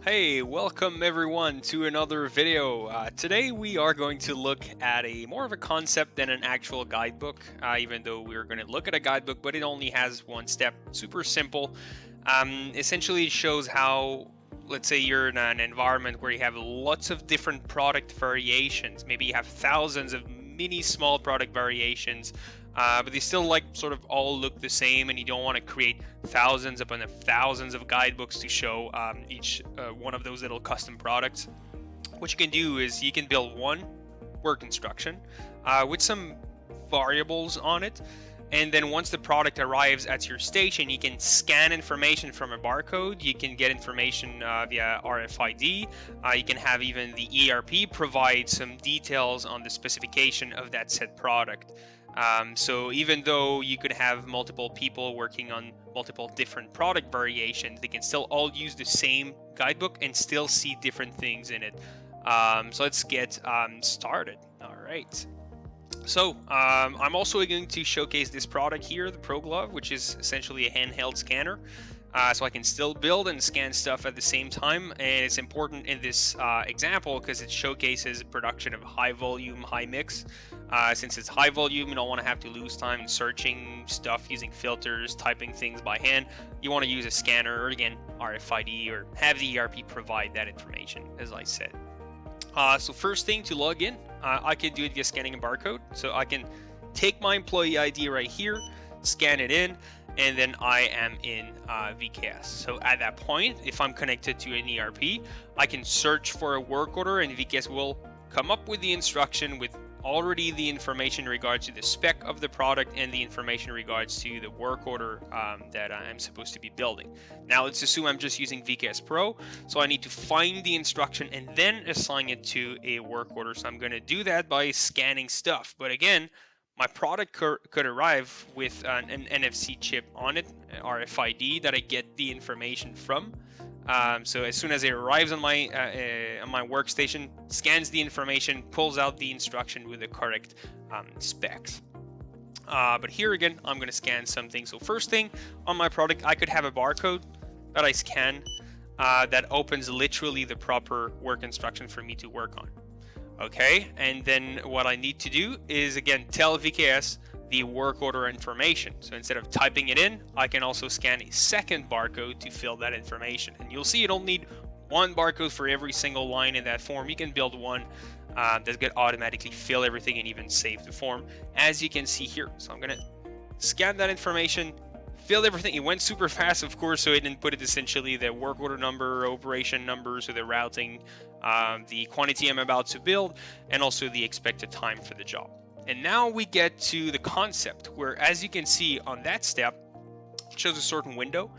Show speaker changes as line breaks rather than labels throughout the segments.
Hey, welcome everyone to another video. Today we are going to look at a more of a concept than an actual guidebook, even though we're going to look at a guidebook, but it only has one step, super simple. Essentially it shows how, let's say you're in an environment where you have lots of different product variations. Maybe you have thousands of mini small product variations, but they still sort of all look the same, and you don't want to create thousands upon thousands of guidebooks to show each one of those little custom products. What you can do is you can build one work instruction with some variables on it, and then once the product arrives at your station, you can scan information from a barcode. You can get information via RFID. You can have even the ERP provide some details on the specification of that said product. So even though you could have multiple people working on multiple different product variations, they can still all use the same guidebook and still see different things in it. So let's get started. All right. So I'm also going to showcase this product here, the ProGlove, which is essentially a handheld scanner. So I can still build and scan stuff at the same time, and it's important in this example because it showcases production of high volume, high mix. Since it's high volume, you don't want to have to lose time in searching stuff using filters, typing things by hand. You want to use a scanner, or again, RFID, or have the ERP provide that information, as I said. So first thing, to log in, I can do it via scanning a barcode. So I can take my employee ID right here, scan it in, and then I am in VKS. So at that point, if I'm connected to an ERP, I can search for a work order, and VKS will come up with the instruction with already the information in regards to the spec of the product and the information in regards to the work order that I'm supposed to be building. Now let's assume I'm just using VKS Pro, so I need to find the instruction and then assign it to a work order. So I'm going to do that by scanning stuff. But again, my product could arrive with an NFC chip on it, RFID, that I get the information from. So as soon as it arrives on my workstation, scans the information, pulls out the instruction with the correct specs. But here again, I'm going to scan something. So first thing on my product, I could have a barcode that I scan that opens literally the proper work instruction for me to work on. Okay, and then what I need to do is again tell VKS the work order information. So instead of typing it in, I can also scan a second barcode to fill that information. And you'll see you don't need one barcode for every single line in that form. You can build one that's going to automatically fill everything and even save the form, as you can see here. So I'm going to scan that information, fill everything. It went super fast, of course, so it inputted essentially the work order number, operation number, so the routing, the quantity I'm about to build, and also the expected time for the job. And now we get to the concept where, as you can see on that step, it shows a certain window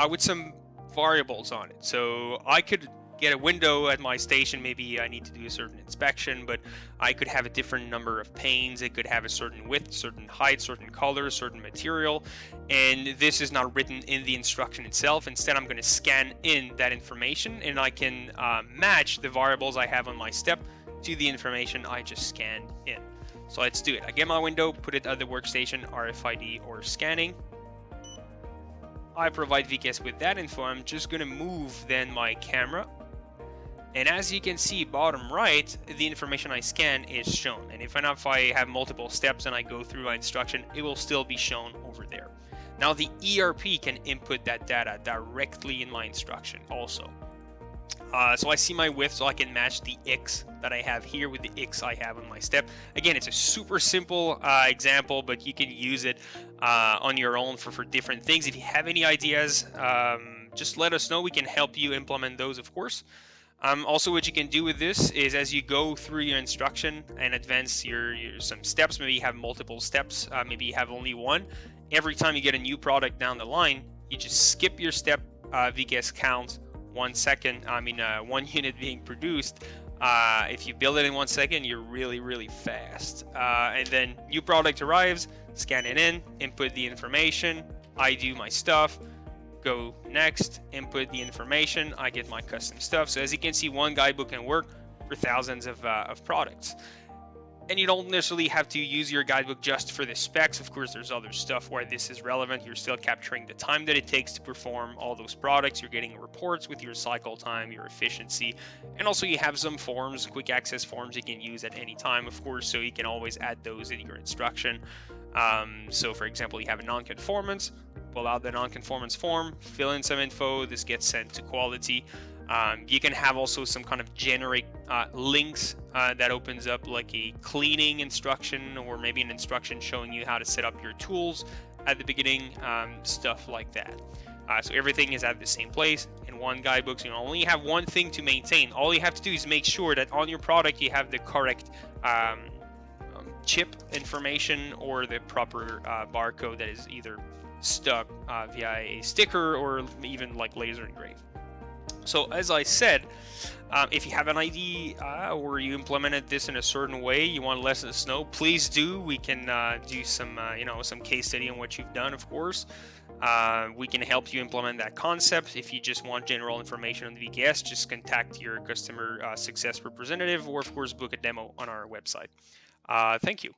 with some variables on it. So I could get a window at my station. Maybe I need to do a certain inspection, but I could have a different number of panes. It could have a certain width, certain height, certain color, certain material. And this is not written in the instruction itself. Instead, I'm going to scan in that information, and I can match the variables I have on my step to the information I just scanned in. So let's do it. I get my window, put it at the workstation, RFID or scanning. I provide VKS with that info. I'm just going to move then my camera. And as you can see, bottom right, the information I scan is shown. And if I have multiple steps and I go through my instruction, it will still be shown over there. Now the ERP can input that data directly in my instruction also. So I see my width, so I can match the X that I have here with the X I have on my step. Again, it's a super simple example, but you can use it on your own for different things. If you have any ideas, just let us know. We can help you implement those, of course. Also, what you can do with this is, as you go through your instruction and advance your some steps, maybe you have multiple steps, maybe you have only one. Every time you get a new product down the line, you just skip your step, VKS count 1 second, 1 unit being produced. If you build it in 1 second, you're really fast. And then new product arrives, scan it in, input the information, I do my stuff, go next, input the information, I get my custom stuff. So as you can see, one guidebook can work for thousands of products. And you don't necessarily have to use your guidebook just for the specs. Of course, there's other stuff where this is relevant. You're still capturing the time that it takes to perform all those products. You're getting reports with your cycle time, your efficiency, and also you have some forms, quick access forms you can use at any time, of course, so you can always add those in your instruction. So for example, you have a non-conformance, pull out the non-conformance form, fill in some info, this gets sent to quality. You can have also some kind of generate links that opens up like a cleaning instruction, or maybe an instruction showing you how to set up your tools at the beginning, stuff like that. So everything is at the same place in one guidebook. So you only have one thing to maintain. All you have to do is make sure that on your product you have the correct chip information or the proper barcode that is either stuck via a sticker or even like laser engraved. So as I said, if you have an idea or you implemented this in a certain way, you want to let us know, please do. We can do some, some case study on what you've done, of course. We can help you implement that concept. If you just want general information on the VKS, just contact your customer success representative, or of course book a demo on our website. Thank you.